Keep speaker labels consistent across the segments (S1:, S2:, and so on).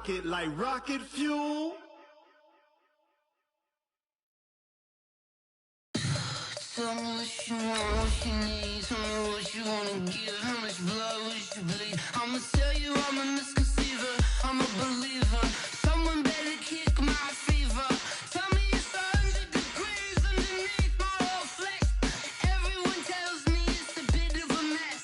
S1: rocket like rocket fuel.
S2: Tell me what you want, what you need. Tell me what you wanna give. How much blood would you bleed? I'ma tell you I'm a misconceiver. I'm a believer. Someone better kick my fever. Tell me it's 100 degrees underneath my whole flesh. Everyone tells me it's a bit of a mess.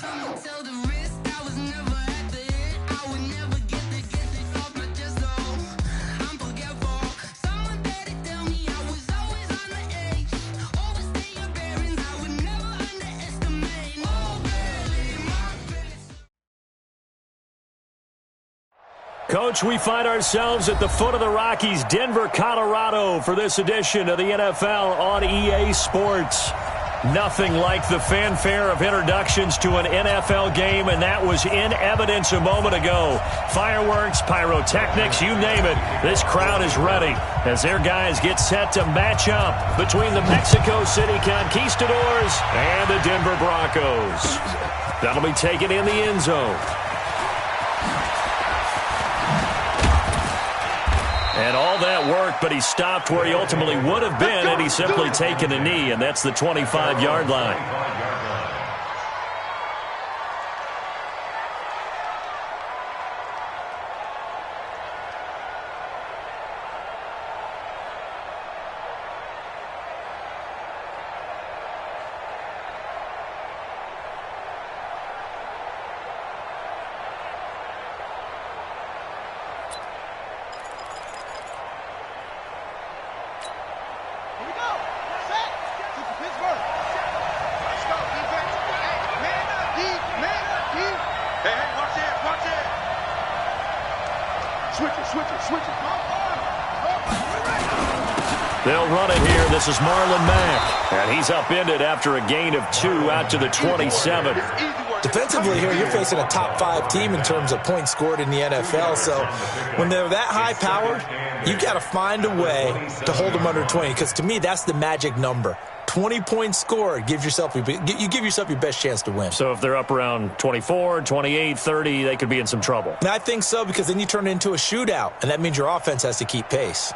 S2: I'ma tell the risk I was never at the end. I would never get this off my chest though. I'm forgetful. Someone better tell me I was always on the edge. Overstay your bearings, I would never underestimate. Oh, barely my best.
S3: Coach, we find ourselves at the foot of the Rockies, Denver, Colorado, for this edition of the NFL on EA Sports. Nothing like the fanfare of introductions to an NFL game, and that was in evidence a moment ago. Fireworks, pyrotechnics, you name it. This crowd is ready as their guys get set to match up between the Mexico City Conquistadors and the Denver Broncos. That'll be taken in the end zone. And all that work, but he stopped where he ultimately would have been had he simply taken a knee, and that's the 25-yard line. They'll run it here. This is Marlon Mack. And he's upended after a gain of 2 out to the 27.
S4: Defensively here, you're facing a top-5 team in terms of points scored in the NFL. So when they're that high-powered, you've got to find a way to hold them under 20. Because to me, that's the magic number. 20 points scored, you give yourself your best chance to win.
S3: So if they're up around 24, 28, 30, they could be in some trouble.
S4: And I think so, because then you turn it into a shootout, and that means your offense has to keep pace.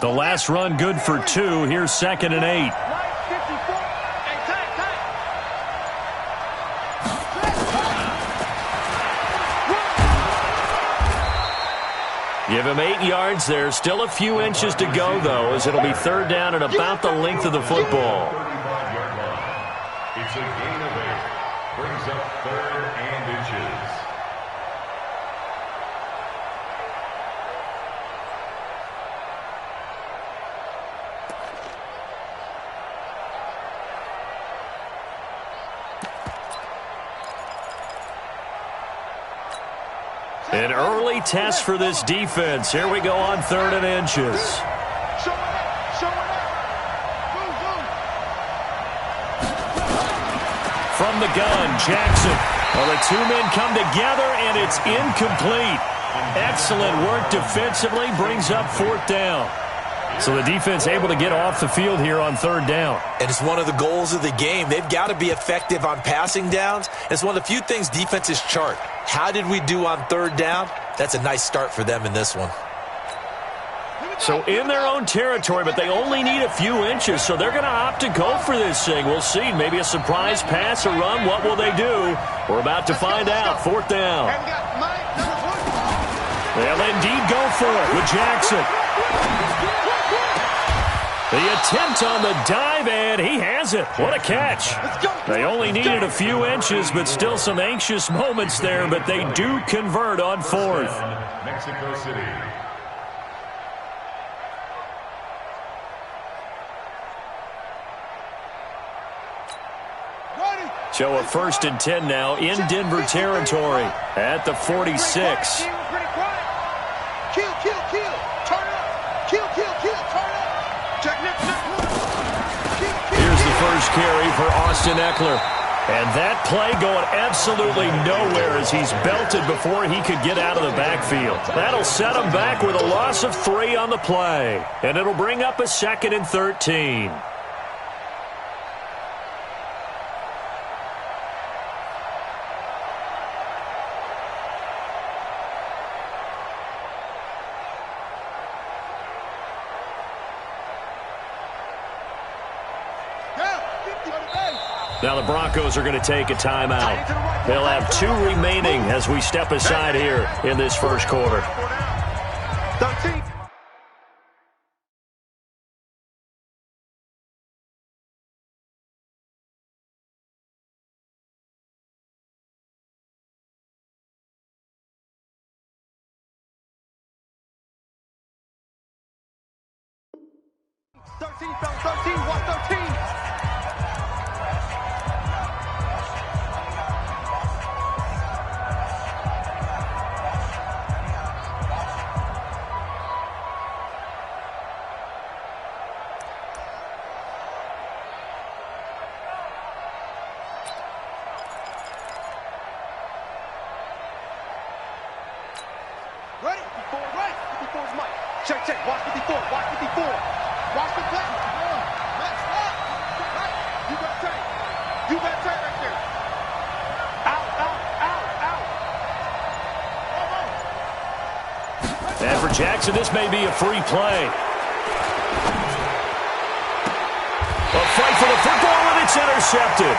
S3: The last run good for 2. Here's 2nd and 8. Give him 8 yards there. Still a few inches to go, though, as it'll be 3rd down and about the length of the football.
S5: It's a gain of 8. Brings up 3rd and inches.
S3: An early test for this defense. Here we go on 3rd and inches. From the gun, Jackson. Well, the 2 men come together, and it's incomplete. Excellent work defensively. Brings up 4th down. So the defense able to get off the field here on 3rd down.
S4: And it's one of the goals of the game. They've got to be effective on passing downs. It's one of the few things defenses chart. How did we do on 3rd down? That's a nice start for them in this one.
S3: So in their own territory, but they only need a few inches, so they're going to opt to go for this thing. We'll see. Maybe a surprise pass or run. What will they do? We're about to find out. 4th down. They'll indeed go for it with Jackson. The attempt on the dive, and he has it. What a catch. They only needed a few inches, but still some anxious moments there, but they do convert on 4th.
S5: Mexico City.
S3: So a 1st and 10 now in Denver territory at the 46. Here's the first carry for Austin Eckler. And that play going absolutely nowhere as he's belted before he could get out of the backfield. That'll set him back with a loss of 3 on the play. And it'll bring up a 2nd and 13. Now the Broncos are going to take a timeout. They'll have 2 remaining as we step aside here in this first quarter.
S1: 13. Watch 13. Ready? 54, right. 54's Mike. Check, check. Watch 54. Watch 54. Watch the play. Let's stop. Right. You got tight. You got tight right there. Out, out, out, out.
S3: And for Jackson, this may be a free play. A fight for the football, and it's intercepted.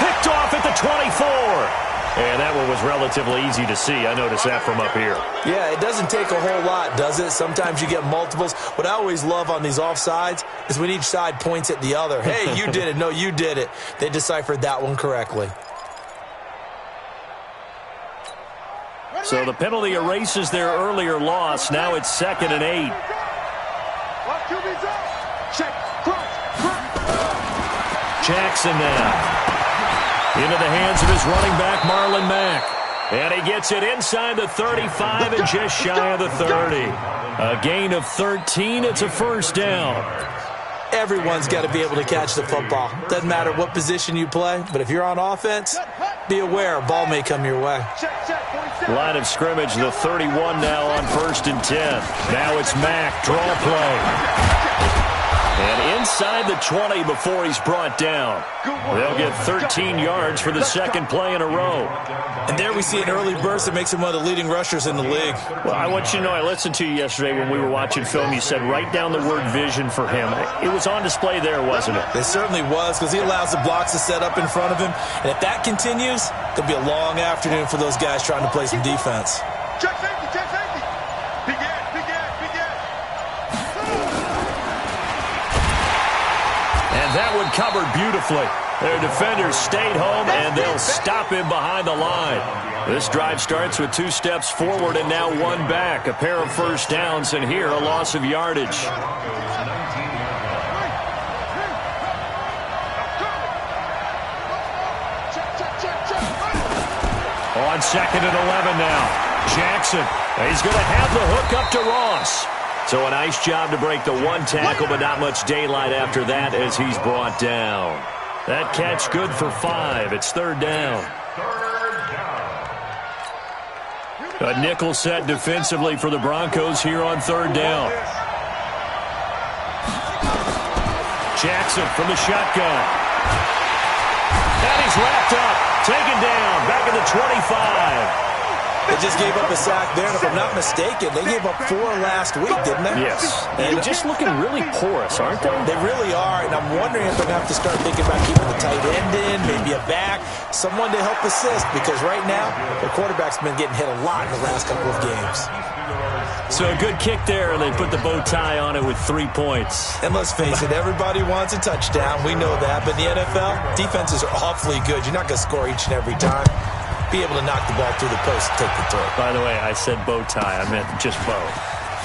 S3: Picked off at the 24. And that one was relatively easy to see. I noticed that from up here.
S4: Yeah, it doesn't take a whole lot, does it? Sometimes you get multiples. What I always love on these offsides is when each side points at the other. Hey, you did it. No, you did it. They deciphered that one correctly.
S3: So the penalty erases their earlier loss. Now it's 2nd and 8. Jackson now. Into the hands of his running back, Marlon Mack. And he gets it inside the 35 and just shy of the 30. A gain of 13. It's a first down.
S4: Everyone's got to be able to catch the football. Doesn't matter what position you play, but if you're on offense, be aware a ball may come your way.
S3: Line of scrimmage, the 31 now on 1st and 10. Now it's Mack, draw play. And inside the 20 before he's brought down. They'll get 13 yards for the second play in a row.
S4: And there we see an early burst that makes him one of the leading rushers in the league.
S3: Well, I want you to know, I listened to you yesterday when we were watching film. You said write down the word vision for him. It was on display there, wasn't it?
S4: It certainly was, because he allows the blocks to set up in front of him. And if that continues, there'll be a long afternoon for those guys trying to play some defense.
S1: Check safety, check safety. Begin.
S3: That one covered beautifully. Their defenders stayed home, and they'll stop him behind the line. This drive starts with 2 steps forward and now 1 back. A pair of first downs, and here a loss of yardage. On 2nd and 11 now. Jackson. He's going to have the hook up to Ross. So a nice job to break the 1 tackle, but not much daylight after that as he's brought down. That catch good for 5. It's 3rd down. A nickel set defensively for the Broncos here on 3rd down. Jackson from the shotgun. And he's wrapped up. Taken down. Back at the 25.
S4: They just gave up a sack there, and if I'm not mistaken, they gave up 4 last week, didn't they?
S3: Yes. And they're just looking really porous, aren't they?
S4: They really are, and I'm wondering if they're going to have to start thinking about keeping the tight end in, maybe a back, someone to help assist, because right now, their quarterback's been getting hit a lot in the last couple of games.
S3: So a good kick there, and they put the bow tie on it with 3 points.
S4: And let's face it, everybody wants a touchdown. We know that, but in the NFL, defenses are awfully good. You're not going to score each and every time. Be able to knock the ball through the post and take the throw.
S3: By the way, I said bow tie. I meant just bow.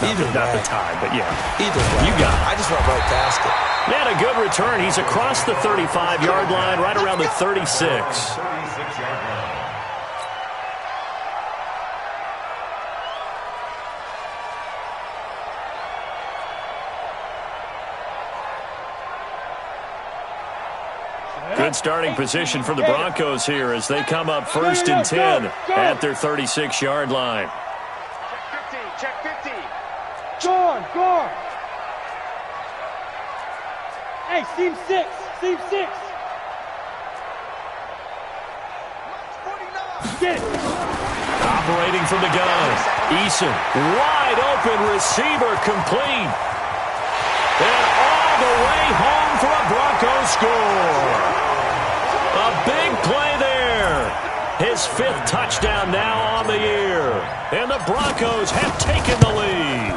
S3: Not the tie, but yeah.
S4: Either way.
S3: You got it.
S4: I just went right past it.
S3: He had a good return. He's across the 35-yard line, right around the 36. Good starting position for the Broncos here as they come up 1st and 10 at their 36-yard line.
S1: Check 50.
S6: Guard. Hey, seam 6. Get it.
S3: Operating from the gun. Eason, wide open receiver, complete. And all the way home for a Broncos score. A big play there. His 5th touchdown now on the year. And the Broncos have taken the lead.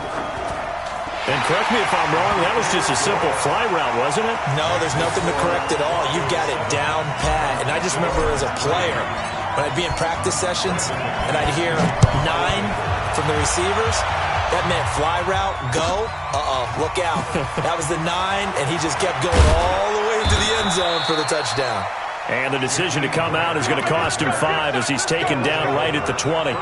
S3: And correct me if I'm wrong, that was just a simple fly route, wasn't it?
S4: No, there's nothing to correct at all. You've got it down pat. And I just remember as a player, when I'd be in practice sessions and I'd hear 9 from the receivers, that meant fly route, go. Look out. That was the 9, and he just kept going all the way to the end zone for the touchdown.
S3: And the decision to come out is going to cost him 5 as he's taken down right at the 20.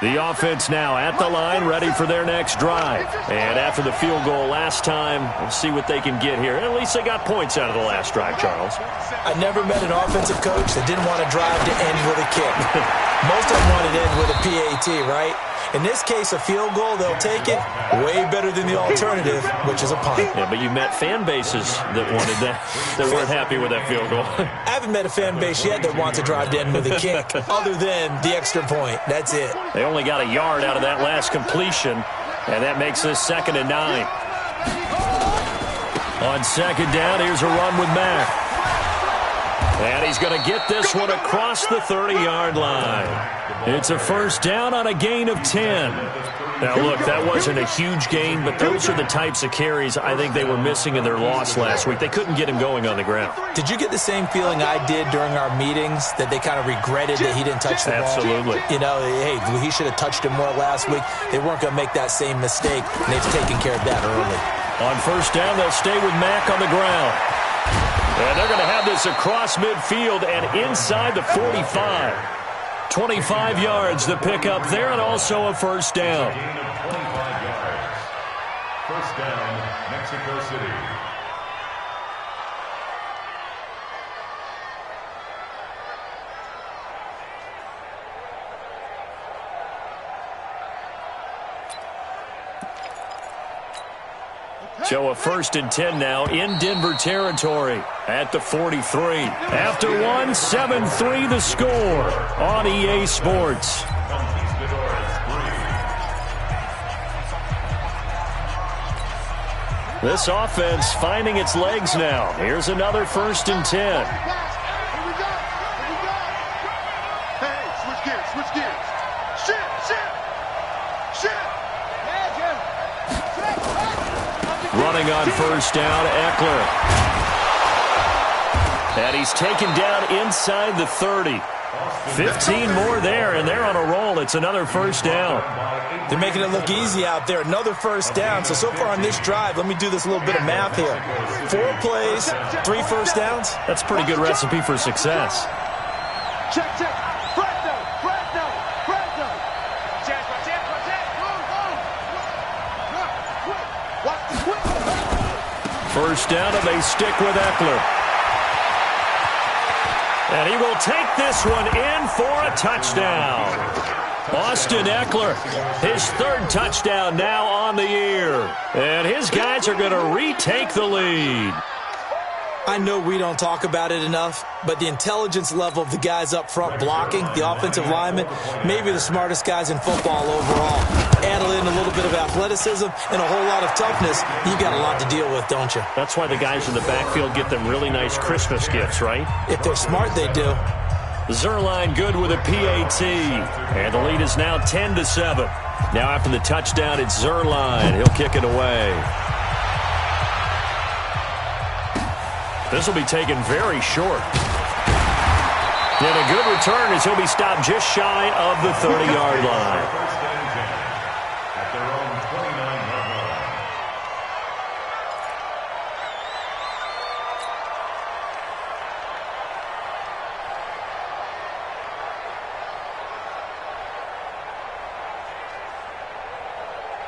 S3: The offense now at the line, ready for their next drive. And after the field goal last time, we'll see what they can get here. At least they got points out of the last drive, Charles.
S4: I never met an offensive coach that didn't want to drive to end with a kick. Most of them wanted to end with a PAT, right? In this case, a field goal, they'll take it. Way better than the alternative, which is a punt.
S3: Yeah, but you met fan bases that wanted that, that weren't happy with that field goal.
S4: I haven't met a fan base yet that wants to drive to end with a kick, other than the extra point. That's it.
S3: They only got a yard out of that last completion, and that makes this 2nd and 9. On 2nd down, here's a run with Mack. And he's going to get this one across the 30-yard line. It's a 1st down on a gain of 10. Now, look, that wasn't a huge gain, but those are the types of carries I think they were missing in their loss last week. They couldn't get him going on the ground.
S4: Did you get the same feeling I did during our meetings, that they kind of regretted that he didn't touch the ball?
S3: Absolutely.
S4: You know, hey, he should have touched him more last week. They weren't going to make that same mistake, and they've taken care of that early.
S3: On 1st down, they'll stay with Mack on the ground. And they're going to have this across midfield and inside the 45. 25 yards to pick up there, and also a 1st down.
S5: 1st down, Mexico City.
S3: So a 1st and 10 now in Denver territory at the 43. After one, 7-3 the score on EA Sports. This offense finding its legs now. Here's another 1st and 10.
S1: Here we go. Hey, switch gears. Shift.
S3: Running on 1st down, Eckler. And he's taken down inside the 30. 15 more there, and they're on a roll. It's another 1st down.
S4: They're making it look easy out there. Another 1st down. So far on this drive, let me do this little bit of math here. 4 plays, 3 1st downs.
S3: That's a pretty good recipe for success.
S1: Check. Fresno. Check. Watch the quick.
S3: 1st down, and they stick with Eckler. And he will take this one in for a touchdown. Austin Eckler, his 3rd touchdown now on the year. And his guys are going to retake the lead.
S4: I know we don't talk about it enough, but the intelligence level of the guys up front blocking, the offensive linemen, maybe the smartest guys in football overall. Add in a little bit of athleticism and a whole lot of toughness, you got a lot to deal with, don't you?
S3: That's why the guys in the backfield get them really nice Christmas gifts, right?
S4: If they're smart, they do.
S3: Zerline good with a PAT. And the lead is now 10-7. Now after the touchdown, it's Zerline. He'll kick it away. This will be taken very short. And a good return as he'll be stopped just shy of the 30-yard line.
S5: At their own 29-yard line.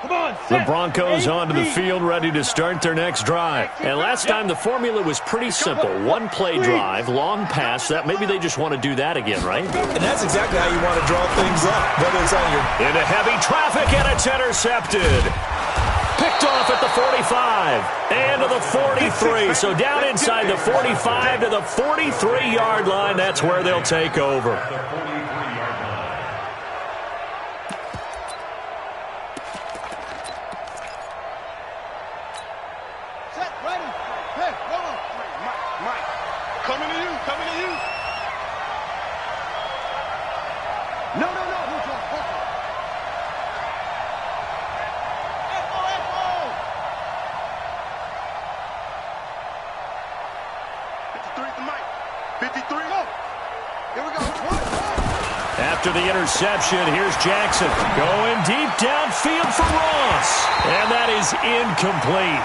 S3: The Broncos onto the field, ready to start their next drive. And last time, the formula was pretty simple. One play drive, long pass. That maybe they just want to do that again, right?
S4: And that's exactly how you want to draw things up, whether it's on your...
S3: Into heavy traffic, and it's intercepted. Picked off at the 45 and to the 43. So down inside the 45 to the 43-yard line. That's where they'll take over. After the interception, here's Jackson going deep downfield for Ross. And that is incomplete.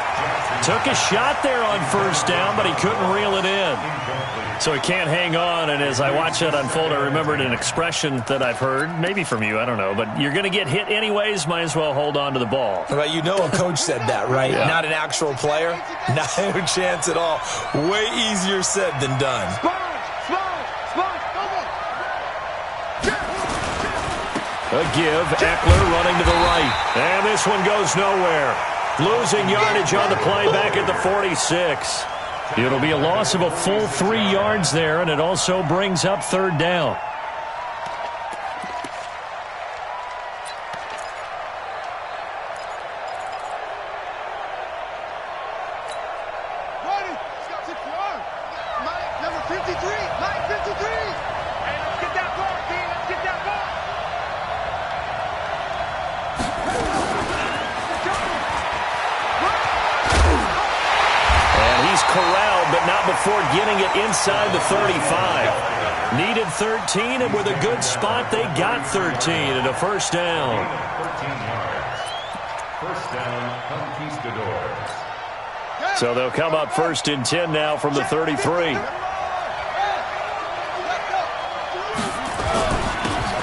S3: Took a shot there on first down, but he couldn't reel it in. So he can't hang on, and as I watch that unfold, I remembered an expression that I've heard, maybe from you, I don't know, but you're going to get hit anyways, might as well hold on to the ball.
S4: Well, you know a coach said that, right?
S3: Yeah.
S4: Not an actual player. Not a chance at all. Way easier said than done.
S3: A give, Eckler running to the right. And this one goes nowhere. Losing yardage on the play back at the 46. It'll be a loss of a full 3 yards there, and it also brings up third down. Before getting it inside the 35. Needed 13, and with a good spot, they got 13 and a first down.
S5: 13 yards. First down, Conquistadors.
S3: So they'll come up first and 10 now from the 33.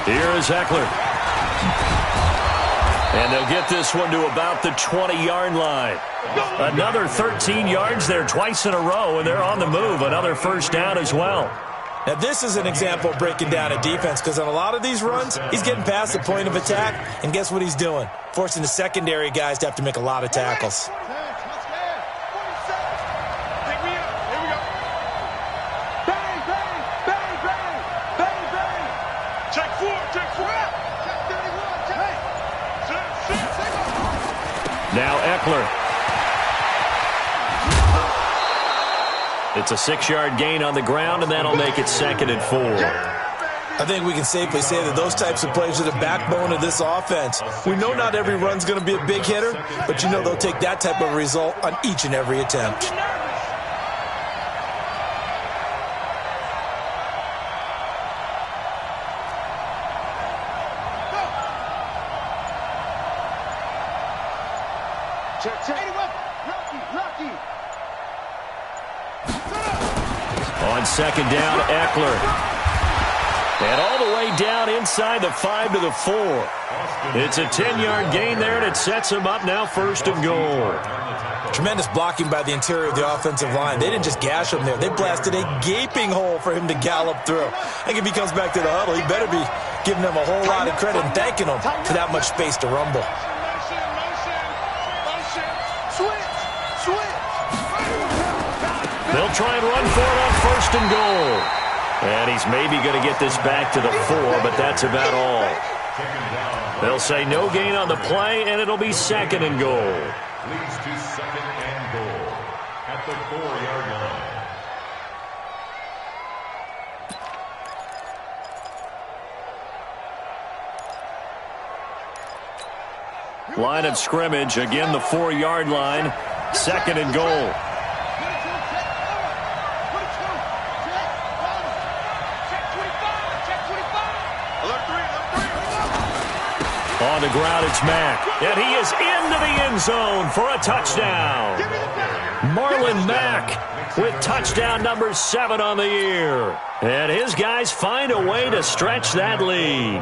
S3: Here is Eckler. And they'll get this one to about the 20-yard line. Another 13 yards there twice in a row, and they're on the move. Another first down as well.
S4: Now, this is an example of breaking down a defense, because on a lot of these runs, he's getting past the point of attack, and guess what he's doing? Forcing the secondary guys to have to make a lot of tackles.
S3: Now Eckler. It's a 6-yard gain on the ground, and that'll make it 2nd and 4.
S4: I think we can safely say that those types of plays are the backbone of this offense. We know not every run's going to be a big hitter, but you know they'll take that type of result on each and every attempt.
S3: On second down, Eckler. And all the way down inside the 5 to the 4. It's a 10-yard gain there, and it sets him up now 1st and goal.
S4: Tremendous blocking by the interior of the offensive line. They didn't just gash him there. They blasted a gaping hole for him to gallop through. I think if he comes back to the huddle, he better be giving them a whole lot of credit and thanking them for that much space to rumble.
S3: They'll try and run for it on 1st and goal. And he's maybe going to get this back to the 4, but that's about all. They'll say no gain on the play, and it'll be 2nd and goal.
S5: Leads to 2nd and goal at the 4-yard line.
S3: Line of scrimmage, again the 4-yard line, 2nd and goal. On the ground, it's Mack. And he is into the end zone for a touchdown. Marlon Mack with touchdown number 7 on the year. And his guys find a way to stretch that lead.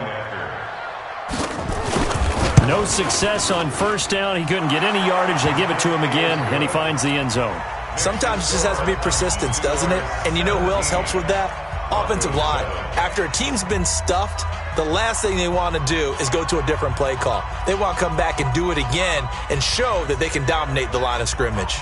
S3: No success on first down. He couldn't get any yardage. They give it to him again, and he finds the end zone.
S4: Sometimes it just has to be persistence, doesn't it? And you know who else helps with that? Offensive line. After a team's been stuffed, the last thing they want to do is go to a different play call. They want to come back and do it again and show that they can dominate the line of scrimmage.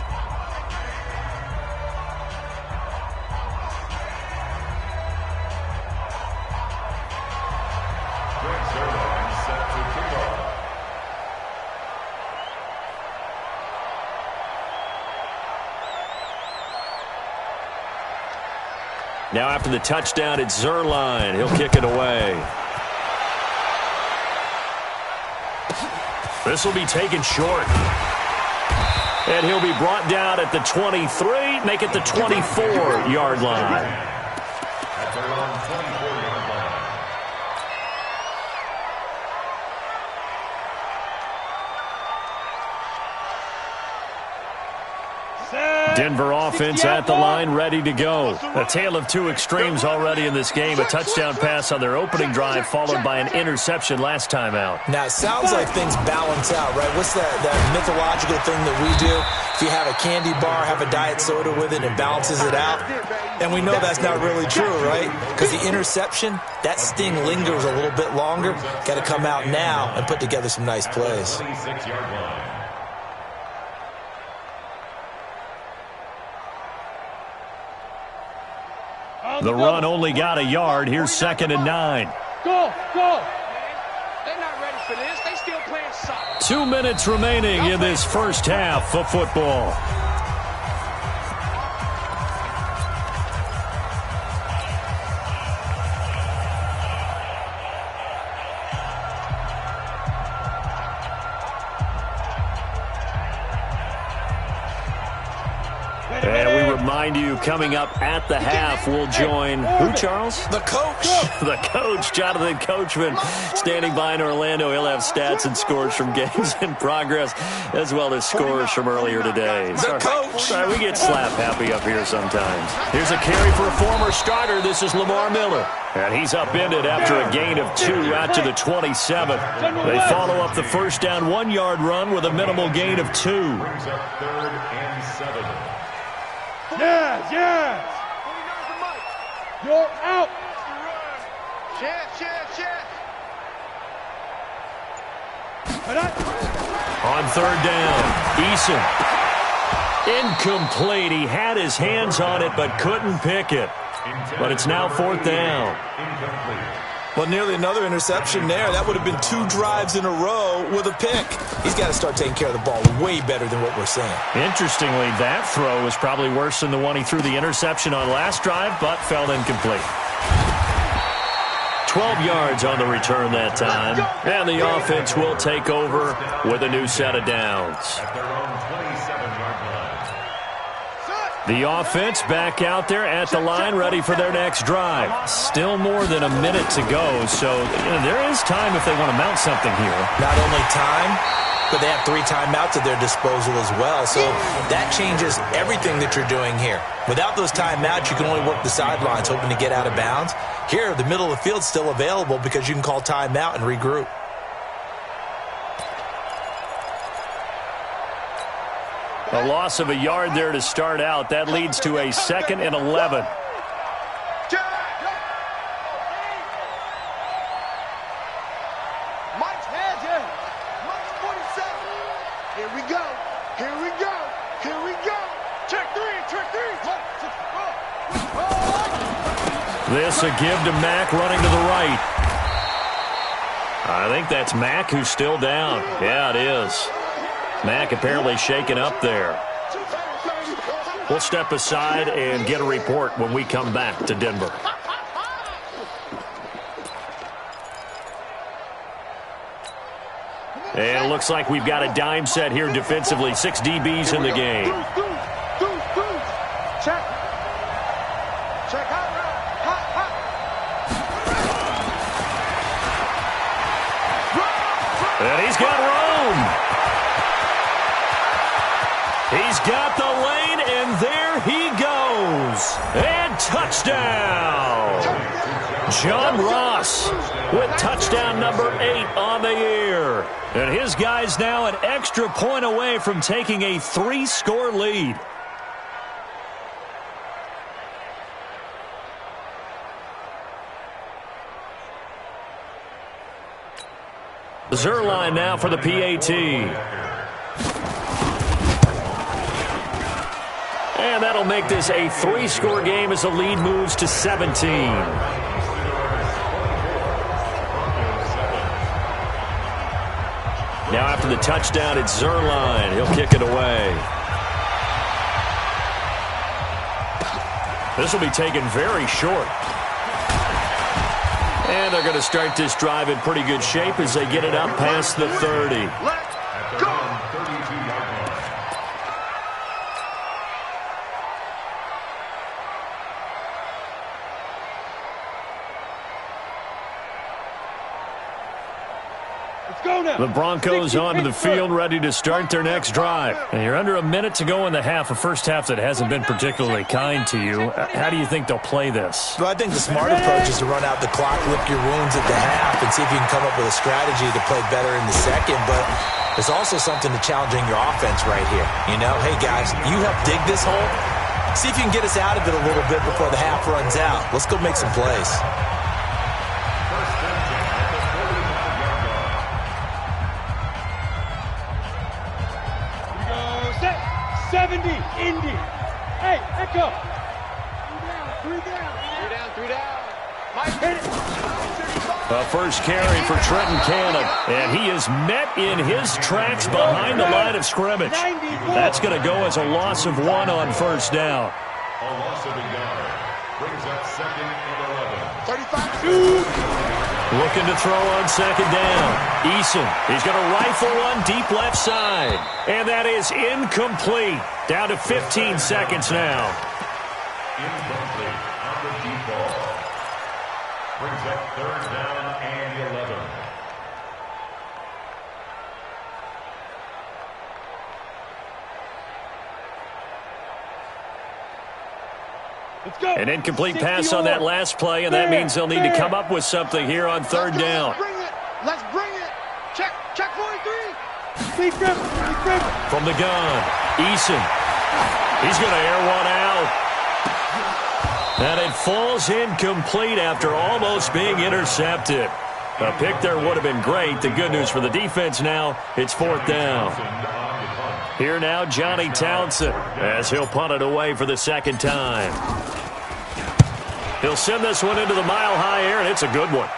S3: Now after the touchdown, it's Zerline. He'll kick it away. This will be taken short. And he'll be brought down at the 23, make it the 24-yard line.
S5: At their own 24-yard line.
S3: Denver offense at the line, ready to go. A tale of two extremes already in this game. A touchdown pass on their opening drive, followed by an interception last time out.
S4: Now, it sounds like things balance out, right? What's that mythological thing that we do? If you have a candy bar, have a diet soda with it, it balances it out. And we know that's not really true, right? Because the interception, that sting lingers a little bit longer. Got to come out now and put together some nice plays.
S5: 26-yard line.
S3: The run only got a yard. Here's 2nd and 9.
S6: Go, go.
S1: They're not ready for this. They still playing soccer.
S3: 2 minutes remaining in this first half of football. And we remind you, coming up at the half, we'll join who, Charles?
S4: The coach.
S3: The coach, Jonathan Coachman, standing by in Orlando. He'll have stats and scores from games in progress, as well as scores from earlier today.
S4: The coach.
S3: Sorry, we get slap happy up here sometimes. Here's a carry for a former starter. This is Lamar Miller. And he's upended after a gain of 2 out to the 27. They follow up the first down 1-yard run with a minimal gain of 2.
S5: Brings up 3rd and 7.
S6: Yes, yes. You're out.
S1: Yes.
S3: On 3rd down, Eason. Incomplete. He had his hands on it but couldn't pick it. But it's now 4th down.
S5: Incomplete.
S4: Well, nearly another interception there. That would have been 2 drives in a row with a pick. He's got to start taking care of the ball way better than what we're seeing.
S3: Interestingly, that throw was probably worse than the one he threw the interception on last drive, but fell incomplete. 12 yards on the return that time, and the offense will take over with a new set of downs.
S5: At their own 27-yard line.
S3: The offense back out there at the line, ready for their next drive. Still more than a minute to go, so there is time if they want to mount something here.
S4: Not only time, but they have 3 timeouts at their disposal as well. So that changes everything that you're doing here. Without those timeouts, you can only work the sidelines, hoping to get out of bounds. Here, the middle of the field's still available because you can call timeout and regroup.
S3: A loss of a yard there to start out. That leads to a 2nd and 11.
S1: Mike's head, yeah. Mike's 47. Here we go. Check three.
S3: This a give to Mack running to the right. I think that's Mack who's still down. Yeah, it is. Mack apparently shaken up there. We'll step aside and get a report when we come back to Denver. And it looks like we've got a dime set here defensively. 6 DBs in the game.
S1: Check out.
S3: And he's got room. He's got the lane, and there he goes. And touchdown. John Ross with touchdown number 8 on the year. And his guys now an extra point away from taking a 3-score lead. Zerline now for the PAT. And that'll make this a 3-score game as the lead moves to 17. Now after the touchdown, it's Zerline. He'll kick it away. This will be taken very short. And they're going to start this drive in pretty good shape as they get it up past the 30.
S5: Let's go. 32-yard line.
S3: The Broncos onto the field, ready to start their next drive. And you're under a minute to go in the half, a first half that hasn't been particularly kind to you. How do you think they'll play this?
S4: Well, I think the smart approach is to run out the clock, lick your wounds at the half, and see if you can come up with a strategy to play better in the second. But there's also something to challenging your offense right here. You know, hey, guys, you help dig this hole. See if you can get us out of it a little bit before the half runs out. Let's go make some plays.
S6: 70, Indy. Hey, Echo. 3 down. Mike, hit it.
S3: A first carry for Trenton Cannon, and he is met in his tracks behind the line of scrimmage. That's going to go as a loss of 1 on first down.
S5: A loss of a yard brings up 2nd and
S1: 35.
S5: 11.
S3: Looking to throw on second down. Eason, he's going to rifle one deep left side. And that is incomplete. Down to 15 seconds now.
S5: Incomplete on the deep ball. Brings up 3rd down and 11.
S6: Let's go.
S3: An incomplete pass on that last play, and that means they'll need to come up with something here on 3rd down.
S1: Let's bring it. Check 43.
S3: From the gun, Eason. He's going to air one out. And it falls incomplete after almost being intercepted. A pick there would have been great. The good news for the defense now, it's 4th down. Here now, Johnny Townsend, as he'll punt it away for the 2nd time. He'll send this one into the mile-high air, and it's a good one.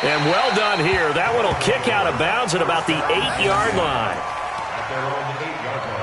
S3: And well done here. That one will kick out of bounds at about the 8-yard line.
S5: At their own 8-yard line.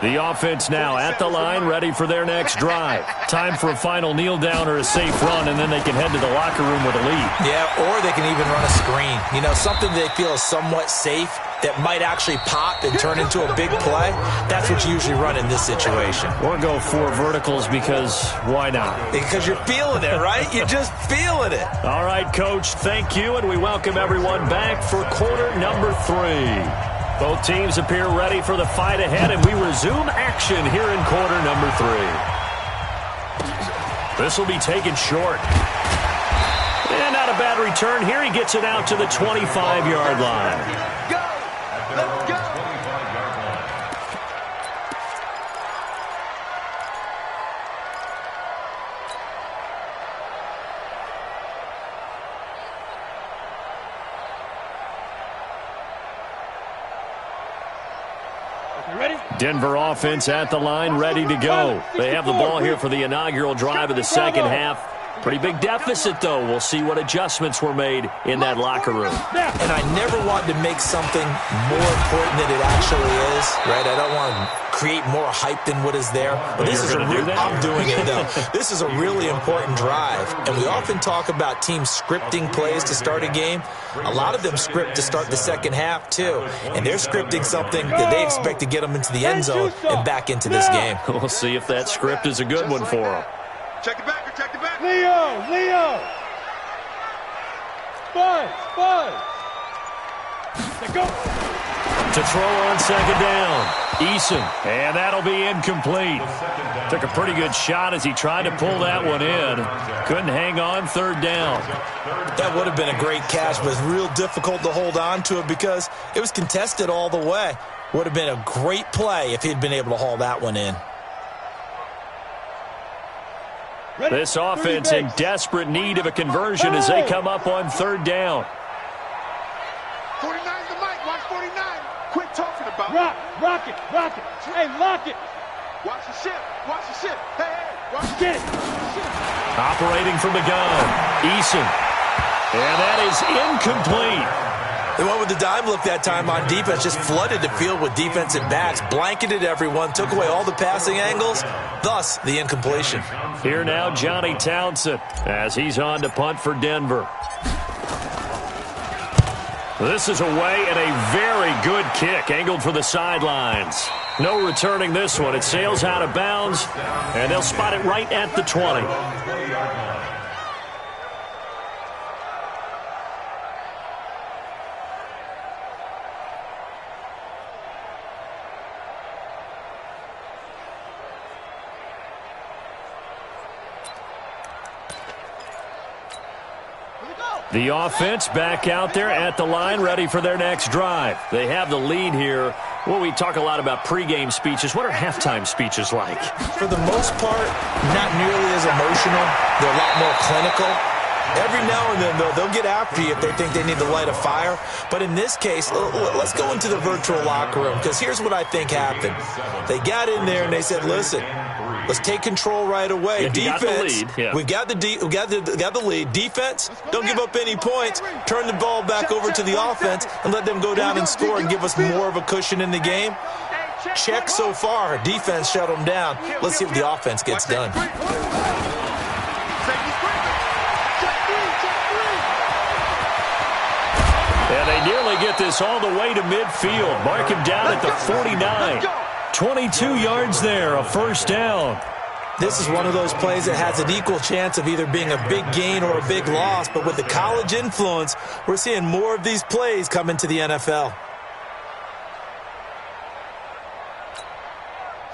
S3: The offense now at the line, ready for their next drive. Time for a final kneel down or a safe run, and then they can head to the locker room with a lead.
S4: Yeah, or they can even run a screen. You know, something they feel is somewhat safe that might actually pop and turn into a big play. That's what you usually run in this situation.
S3: Or go 4 verticals because why not?
S4: Because you're feeling it, right? You're just feeling it.
S3: All right, Coach, thank you, and we welcome everyone back for quarter number 3. Both teams appear ready for the fight ahead, and we resume action here in quarter number 3. This will be taken short. And not a bad return here. He gets it out to the 25-yard line.
S1: Go. Let's go.
S5: 25-yard line.
S3: Denver offense at the line, ready to go. They have the ball here for the inaugural drive of the 2nd half. Pretty big deficit, though. We'll see what adjustments were made in that locker room.
S4: And I never want to make something more important than it actually is, right? I don't want to create more hype than what is there. But this is I'm doing it, though. This is a really important drive. And we often talk about teams scripting plays to start a game. A lot of them script to start the 2nd half, too. And they're scripting something that they expect to get them into the end zone and back into this game.
S3: We'll see if that script is a good one for them.
S1: Check it back.
S6: Leo. Buzz. Let's go.
S3: To throw on second down. Eason, and that'll be incomplete. Took a pretty good shot as he tried to pull that one in. Couldn't hang on third down.
S4: That would have been a great catch, but it's real difficult to hold on to it because it was contested all the way. Would have been a great play if he'd been able to haul that one in.
S3: This offense in desperate need of a conversion as they come up on third down.
S1: 49's the mic. Watch 49. Quit talking about it.
S6: Rock it. Hey, lock it.
S1: Watch the ship. Hey, watch the
S6: Get it.
S3: Operating from the gun. Eason. And that is incomplete.
S4: They went with the dime look that time on defense, just flooded the field with defensive backs, blanketed everyone, took away all the passing angles, thus the incompletion.
S3: Here now, Johnny Townsend, as he's on to punt for Denver. This is away and a very good kick, angled for the sidelines. No returning this one. It sails out of bounds, and they'll spot it right at the 20. The offense back out there at the line, ready for their next drive. They have the lead here. Well, we talk a lot about pregame speeches. What are halftime speeches like?
S4: For the most part, not nearly as emotional. They're a lot more clinical. Every now and then, though, they'll get after you if they think they need to light a fire. But in this case, let's go into the virtual locker room, because here's what I think happened. They got in there and they said, listen, let's take control right away. Defense, we got the lead. Defense, don't give up any points. Turn the ball back over to the offense and let them go down and score and give us more of a cushion in the game. Check so far. Defense shut them down. Let's see if the offense gets done.
S3: And they nearly get this all the way to midfield. Mark him down at the 49. 22 yards there, a first down.
S4: This is one of those plays that has an equal chance of either being a big gain or a big loss. But with the college influence, we're seeing more of these plays come into the NFL.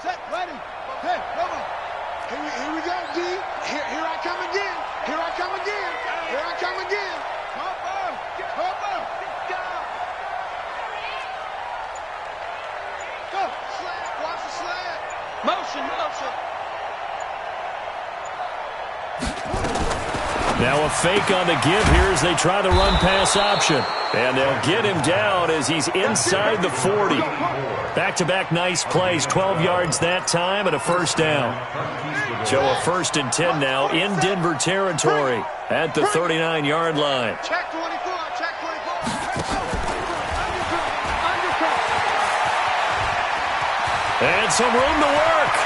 S1: Set, ready. Hey, come on. Here we go, D. Here I come again. Here I come again. Here I come again. Hop on. Go. Go. Slap. Watch the slap. Motion.
S3: Now a fake on the give here as they try the run-pass option. And they'll get him down as he's inside the 40. Back-to-back nice plays, 12 yards that time and a first down. So a 1st and 10 now in Denver territory at the 39-yard line.
S1: Check 24.
S3: And some room to work.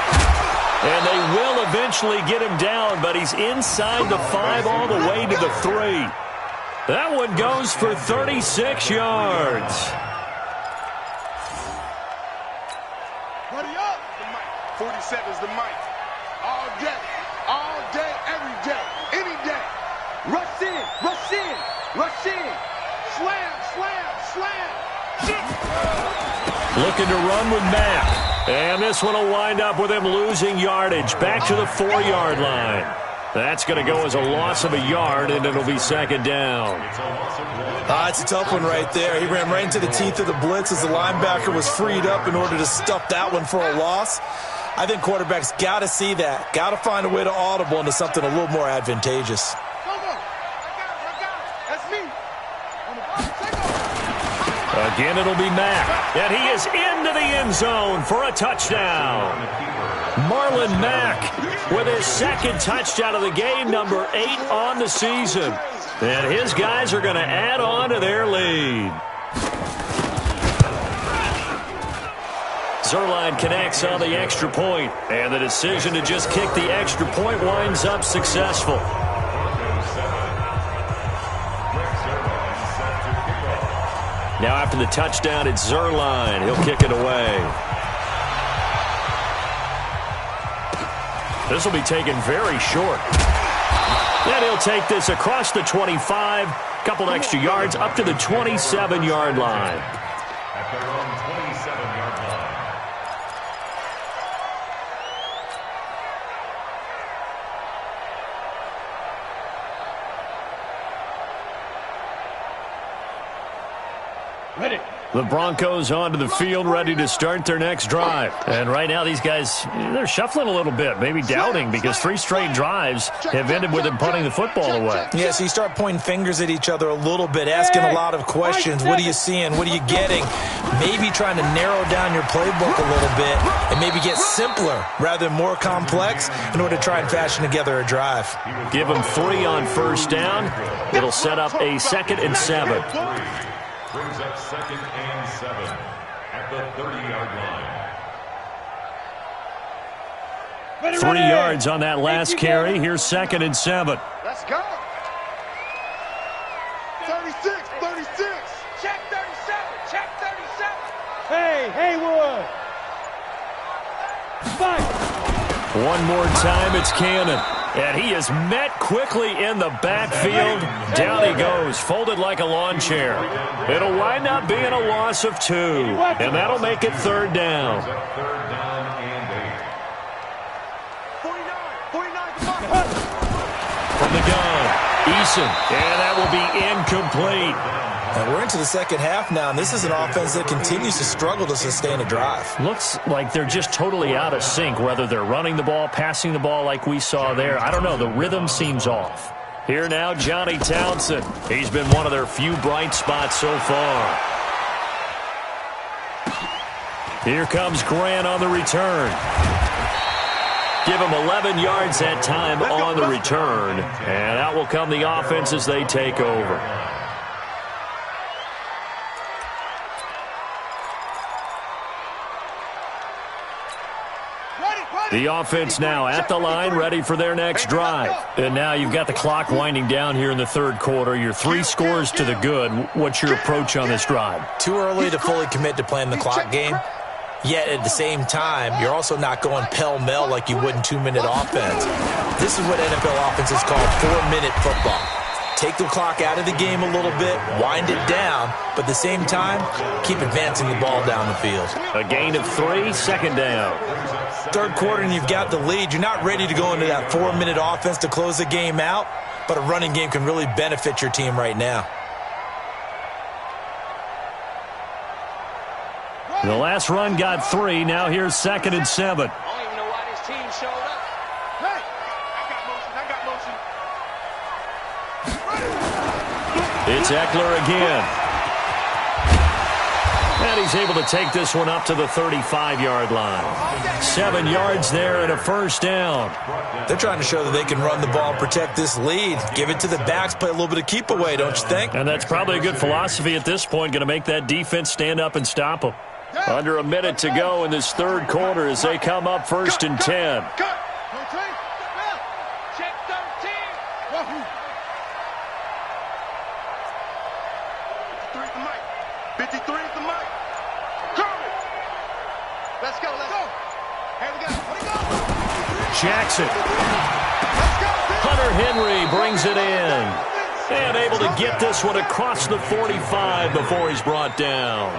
S3: And they will eventually get him down, but he's inside the 5 all the way to the 3. That one goes for 36 yards.
S1: Buddy up. The mic. 47's the mic. All day, every day, any day. Rush in. Slam.
S3: Looking to run with Mack. And this one will wind up with him losing yardage back to the 4-yard line. That's going to go as a loss of a yard, and it'll be second down.
S4: It's a tough one right there. He ran right into the teeth of the blitz as the linebacker was freed up in order to stuff that one for a loss. I think quarterbacks got to see that. Got to find a way to audible into something a little more advantageous.
S3: Again, it'll be Mack, and he is into the end zone for a touchdown. Marlon Mack with his second touchdown of the game, number 8 on the season. And his guys are going to add on to their lead. Zuerlein connects on the extra point, and the decision to just kick the extra point winds up successful. Now after the touchdown, it's Zuerlein. He'll kick it away. This will be taken very short. And he'll take this across the 25, couple extra yards up to the 27-yard line.
S5: At their own 27-yard line.
S6: Ready.
S3: The Broncos onto the field, ready to start their next drive. And right now, these guys, they're shuffling a little bit, maybe doubting, because 3 straight drives have ended with them punting the football away.
S4: Yeah, so you start pointing fingers at each other a little bit, asking a lot of questions. What are you seeing? What are you getting? Maybe trying to narrow down your playbook a little bit and maybe get simpler rather than more complex in order to try and fashion together a drive.
S3: Give them 3 on first down. It'll set up a 2nd and 7.
S5: Brings up 2nd and 7 at the 30-yard line.
S3: 3 yards on that last carry. Here's 2nd and 7.
S1: Let's go. 36, 36. Check 37, check 37.
S6: Hey, Haywood. Fight.
S3: One more time, it's Cannon. And he is met quickly in the backfield. Down he goes, folded like a lawn chair. It'll wind up being a loss of 2. And that'll make it 3rd down.
S5: 3rd down and
S1: 49, 49.
S3: From the gun, Eason. And that will be incomplete.
S4: And we're into the second half now, and this is an offense that continues to struggle to sustain a drive.
S3: Looks like they're just totally out of sync, whether they're running the ball, passing the ball like we saw there. I don't know. The rhythm seems off. Here now, Johnny Townsend. He's been one of their few bright spots so far. Here comes Grant on the return. Give him 11 yards that time on the return. And out will come the offense as they take over. The offense now at the line, ready for their next drive. And now you've got the clock winding down here in the 3rd quarter. You're 3 scores to the good. What's your approach on this drive?
S4: Too early to fully commit to playing the clock game. Yet at the same time, you're also not going pell-mell like you would in 2-minute offense. This is what NFL offenses call 4-minute football. Take the clock out of the game a little bit, wind it down, but at the same time, keep advancing the ball down the field.
S3: A gain of 3, 2nd down.
S4: 3rd quarter and you've got the lead. You're not ready to go into that 4-minute offense to close the game out, but a running game can really benefit your team right now.
S3: The last run got 3. Now here's 2nd and 7.
S1: I don't even know why this team showed up. Hey, I got motion.
S3: It's Eckler again. And he's able to take this one up to the 35-yard line. 7 yards there and a 1st down.
S4: They're trying to show that they can run the ball and protect this lead. Give it to the backs, play a little bit of keep away, don't you think?
S3: And that's probably a good philosophy at this point, going to make that defense stand up and stop them. Under a minute to go in this 3rd quarter as they come up 1st and 10.
S1: Check 13. 53 is the mic. 53 is the mic. Curry. Let's go, let's go. Here we go.
S3: Jackson.
S1: Let's go.
S3: Hunter Henry brings it in. And able to get this one across the 45 before he's brought down.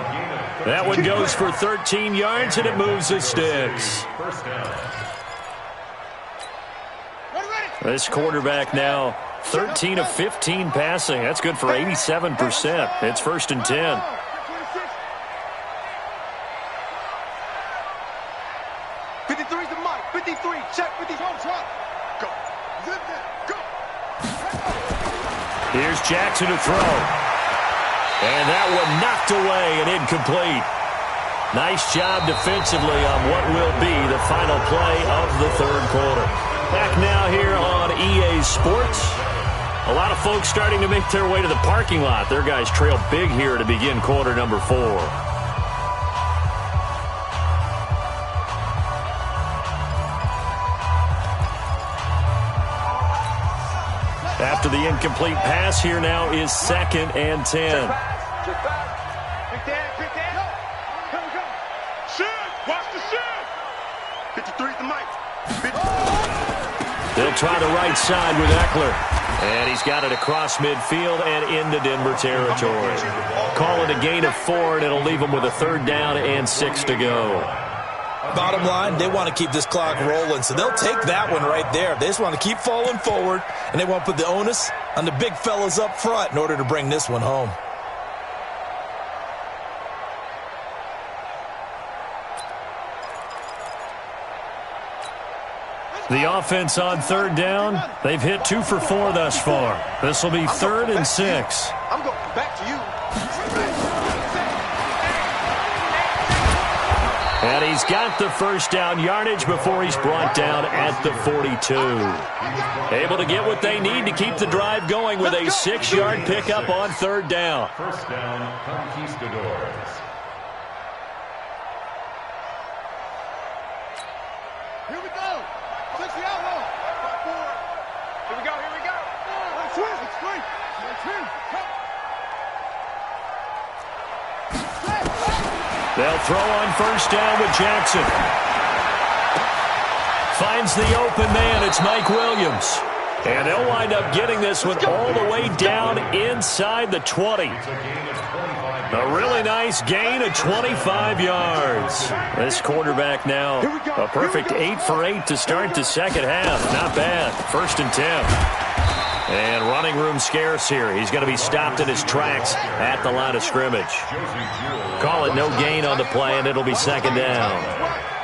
S3: That one goes for 13 yards, and it moves the sticks. This quarterback now 13 of 15 passing. That's good for 87%. It's 1st and 10. Here's Jackson to throw. And that one knocked away and incomplete. Nice job defensively on what will be the final play of the 3rd quarter. Back now here on EA Sports. A lot of folks starting to make their way to the parking lot. Their guys trail big here to begin quarter number 4. After the incomplete pass, here now is 2nd and 10. They'll try the right side with Eckler. And he's got it across midfield and into Denver territory. Call it a gain of 4, and it'll leave them with a 3rd down and 6 to go.
S4: Bottom line, they want to keep this clock rolling, so they'll take that one right there. They just want to keep falling forward, and they want to put the onus on the big fellas up front in order to bring this one home.
S3: The offense on 3rd down, they've hit 2 for 4 thus far. This will be 3rd and 6.
S1: I'm going back to you.
S3: And he's got the 1st down yardage before he's brought down at the 42. Able to get what they need to keep the drive going with a 6-yard pickup on 3rd down.
S5: 1st down, Conquistadors.
S1: Here we go. Switch the outlaw. Here we go. Here we go. Switch.
S3: They'll throw on 1st down with Jackson. Finds the open man. It's Mike Williams. And they'll wind up getting this one all the way down inside the 20. A really nice gain of 25 yards. This quarterback now a perfect 8 for 8 to start the 2nd half. Not bad. 1st and 10. And running room scarce here. He's going to be stopped in his tracks at the line of scrimmage. Call it no gain on the play, and it'll be 2nd down.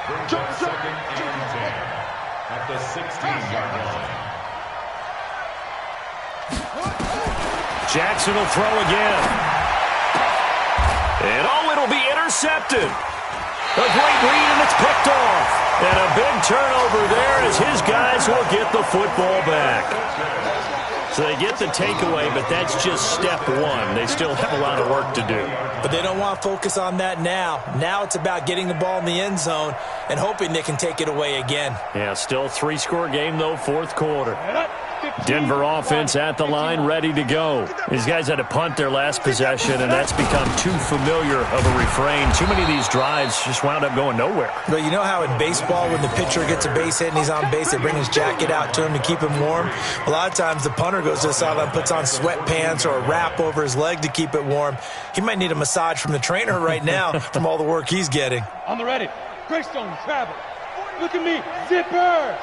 S5: Brings up 2nd and 10 at the 16-yard line.
S3: Jackson will throw again. And it'll be intercepted. A great read, and it's picked off. And a big turnover there as his guys will get the football back. So they get the takeaway, but that's just step 1. They still have a lot of work to do.
S4: But they don't want to focus on that now. Now it's about getting the ball in the end zone and hoping they can take it away again.
S3: Yeah, still 3-score game, though, 4th quarter. Denver offense at the line, ready to go. These guys had to punt their last possession, and that's become too familiar of a refrain. Too many of these drives just wound up going nowhere.
S4: But you know how in baseball, when the pitcher gets a base hit and he's on base, they bring his jacket out to him to keep him warm? A lot of times the punter goes to the sideline, puts on sweatpants or a wrap over his leg to keep it warm. He might need a massage from the trainer right now from all the work he's getting.
S6: On the ready. Greystone, travel. Look at me. Zipper.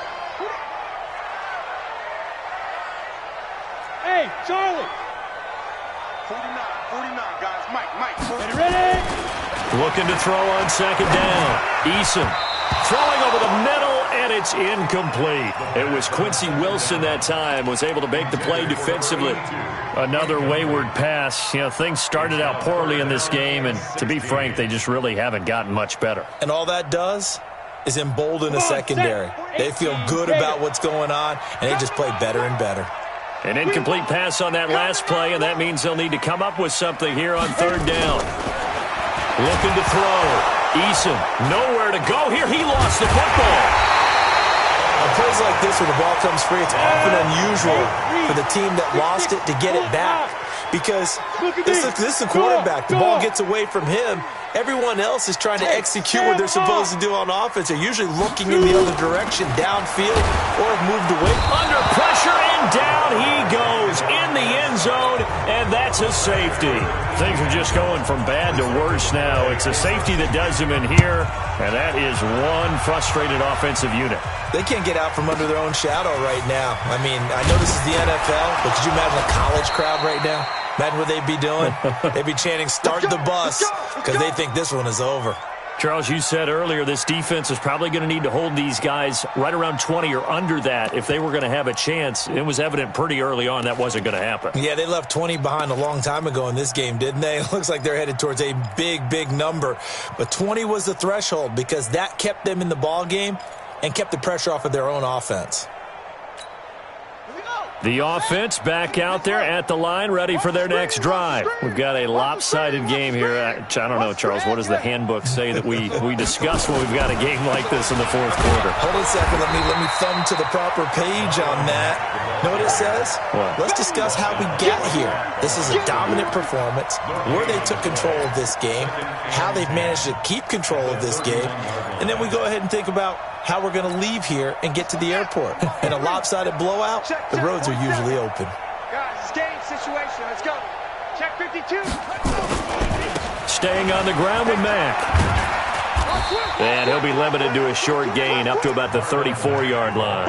S6: Hey, Charlie.
S1: 49, guys. Mike.
S6: Ready?
S3: Looking to throw on 2nd down. Eason throwing over the middle, and it's incomplete. It was Quincy Wilson that time, was able to make the play defensively. Another wayward pass. You know, things started out poorly in this game, and to be frank, they just really haven't gotten much better.
S4: And all that does is embolden the secondary. They feel good about what's going on, and they just play better and better.
S3: An incomplete pass on that last play, and that means they'll need to come up with something here on 3rd down. Looking to throw. Eason, nowhere to go here. He lost the football.
S4: On plays like this, when the ball comes free, it's often unusual for the team that lost it to get it back. Because this is the quarterback. The ball gets away from him. Everyone else is trying to execute what they're supposed to do on offense. They're usually looking in the other direction, downfield, or have moved away.
S3: Under pressure, and down he goes in the end zone, and that's a safety. Things are just going from bad to worse now. It's a safety that does him in here, and that is one frustrated offensive unit.
S4: They can't get out from under their own shadow right now. I mean, I know this is the NFL, but could you imagine a college crowd right now? Imagine what they'd be doing. They'd be chanting, "Start the bus," because they think this one is over.
S3: Charles, you said earlier this defense is probably going to need to hold these guys right around 20 or under that if they were going to have a chance. It was evident pretty early on that wasn't going to happen.
S4: Yeah, they left 20 behind a long time ago in this game, didn't they? It looks like they're headed towards a big, big number. But 20 was the threshold because that kept them in the ball game and kept the pressure off of their own offense.
S3: The offense back out there at the line, ready for their next drive. We've got a lopsided game here. I don't know, Charles, what does the handbook say that we discuss when we've got a game like this in the 4th quarter?
S4: Hold on a second. Let me thumb to the proper page on that. Know what it says?
S3: What?
S4: Let's discuss how we got here. This is a dominant performance, where they took control of this game, how they've managed to keep control of this game, and then we go ahead and think about how we're going to leave here and get to the airport. In a lopsided blowout, the roads are usually open.
S1: Guys, it's game situation. Let's go. Check 52.
S3: Staying on the ground with Mack. And he'll be limited to a short gain up to about the 34-yard line.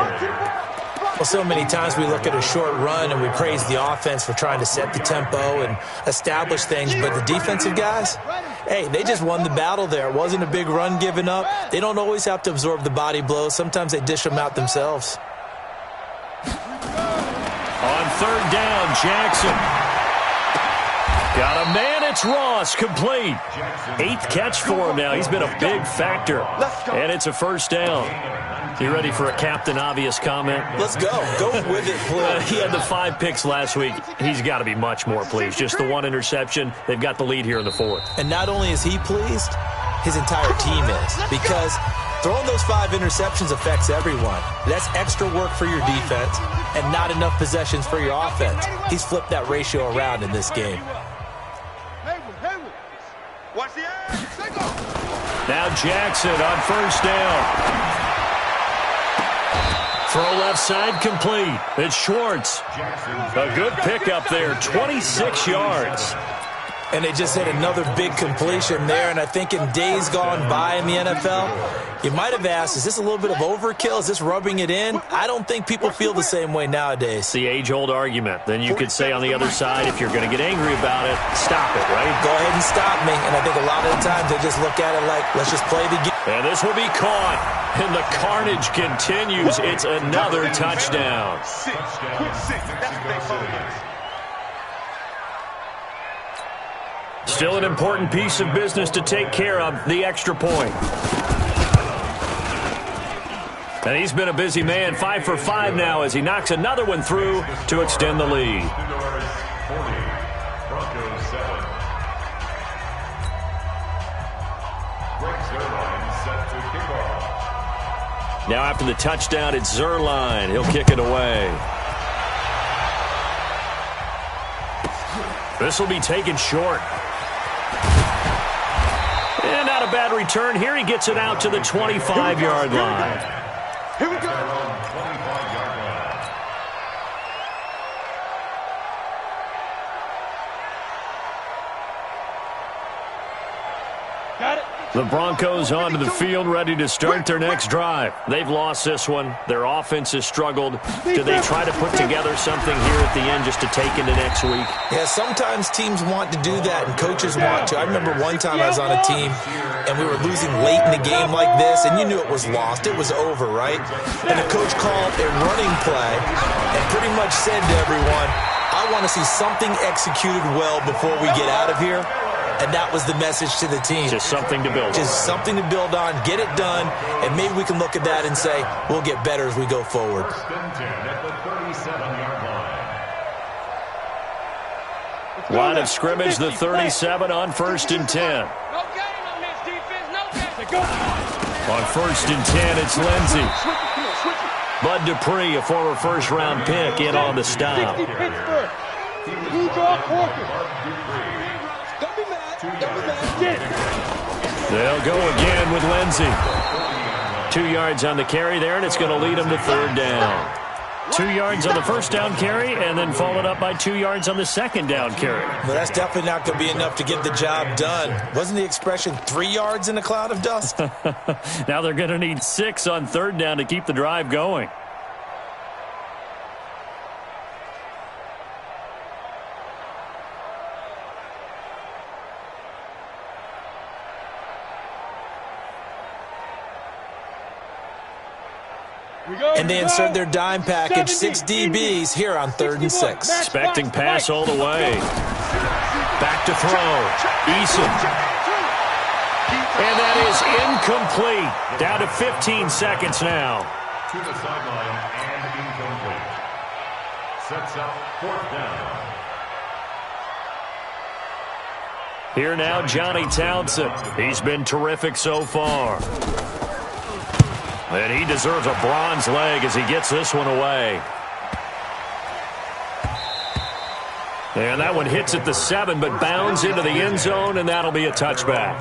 S4: Well, so many times we look at a short run and we praise the offense for trying to set the tempo and establish things, but the defensive guys, hey, they just won the battle there. It wasn't a big run given up. They don't always have to absorb the body blows. Sometimes they dish them out themselves.
S3: On third down, Jackson. Got a man, it's Ross, complete. 8th catch for him now. He's been a big factor. And it's a first down. You ready for a Captain Obvious comment?
S4: Let's go. Go with it, please.
S3: He had the 5 picks last week. He's got to be much more pleased. Just the 1 interception. They've got the lead here in the 4th.
S4: And not only is he pleased, his entire team is. Because throwing those 5 interceptions affects everyone. That's extra work for your defense and not enough possessions for your offense. He's flipped that ratio around in this game.
S1: Watch the ass.
S3: Now Jackson on first down. Throw left side complete. It's Schwartz. A good pickup there, 26 yards.
S4: And they just hit another big completion there. And I think in days gone by in the NFL, you might have asked, is this a little bit of overkill? Is this rubbing it in? I don't think people feel the same way nowadays.
S3: It's the age-old argument. Then you could say on the other side, if you're going to get angry about it, stop it, right?
S4: Go ahead and stop me. And I think a lot of the times they just look at it like, let's just play the game.
S3: And this will be caught. And the carnage continues. It's another touchdown.
S1: Quick 6. That's what they focus.
S3: Still an important piece of business to take care of, the extra point. And he's been a busy man, 5 for 5 now as he knocks another one through to extend the lead.
S5: Broncos 7. Greg Zerline set to kick off.
S3: Now after the touchdown, it's Zerline. He'll kick it away. This will be taken short. And not a bad return. Here he gets it out to the 25-yard line.
S1: Here we go.
S5: 25-yard line.
S6: Got it.
S3: The Broncos onto the field, ready to start their next drive. They've lost this one. Their offense has struggled. Do they try to put together something here at the end just to take into next week?
S4: Yeah, sometimes teams want to do that and coaches want to. I remember one time I was on a team and we were losing late in the game like this, and you knew it was lost. It was over, right? And the coach called a running play and pretty much said to everyone, I want to see something executed well before we get out of here. And that was the message to the team.
S3: Just something to build on.
S4: Just something to build on, get it done, and maybe we can look at that and say, we'll get better as we go forward.
S5: First and 10 at the 37-yard line.
S3: Line of scrimmage, the 37 on first and 10.
S6: No game on this defense. No game. Go.
S3: On first and 10, it's Lindsey. Bud Dupree, a former first-round pick, in on the stop.
S6: 60 Pittsburgh. Blue draw Corker.
S3: They'll go again with Lindsey. 2 yards on the carry there, and it's going to lead them to third down. 2 yards on the first down carry, and then followed up by 2 yards on the second down carry.
S4: Well, that's definitely not going to be enough to get the job done. Wasn't the expression 3 yards in a cloud of dust?
S3: Now they're going to need 6 on third down to keep the drive going.
S4: And they insert their dime package, 6 DBs here on 3rd and 6.
S3: Expecting pass all the way. Back to throw. Eason. And that is incomplete. Down to 15 seconds now.
S5: To the sideline and incomplete. Sets up 4th down.
S3: Here now, Johnny Townsend. He's been terrific so far. And he deserves a bronze leg as he gets this one away. And that one hits at the 7, but bounds into the end zone, and that'll be a touchback.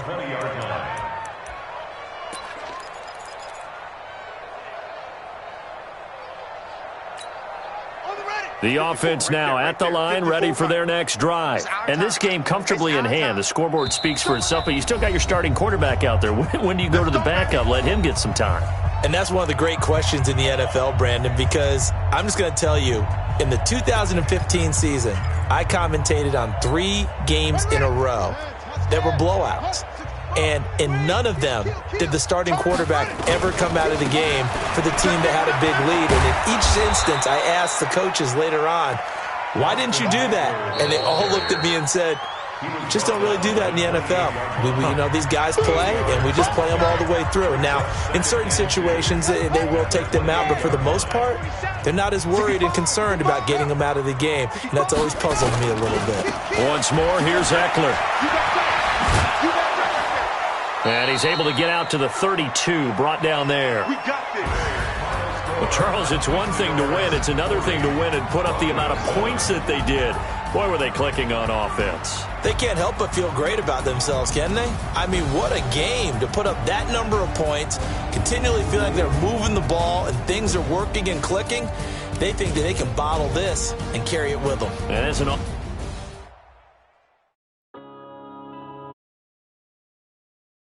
S3: The offense now at the line, ready for their next drive. And this game comfortably in hand. The scoreboard speaks for itself, but you still got your starting quarterback out there. When do you go to the backup? Let him get some time.
S4: And that's one of the great questions in the NFL, Brandon, because I'm just going to tell you, in the 2015 season, I commentated on 3 games in a row that were blowouts. And in none of them did the starting quarterback ever come out of the game for the team that had a big lead. And in each instance, I asked the coaches later on, why didn't you do that? And they all looked at me and said, just don't really do that in the NFL. These guys play, and we just play them all the way through. Now, in certain situations, they will take them out, but for the most part, they're not as worried and concerned about getting them out of the game. And that's always puzzled me a little bit.
S3: Once more, here's Eckler. And he's able to get out to the 32, brought down there.
S1: We got this.
S3: Well, Charles, it's one thing to win. It's another thing to win and put up the amount of points that they did. Boy, were they clicking on offense.
S4: They can't help but feel great about themselves, can they? I mean, what a game to put up that number of points, continually feel like they're moving the ball and things are working and clicking. They think that they can bottle this and carry it with them.
S3: And as an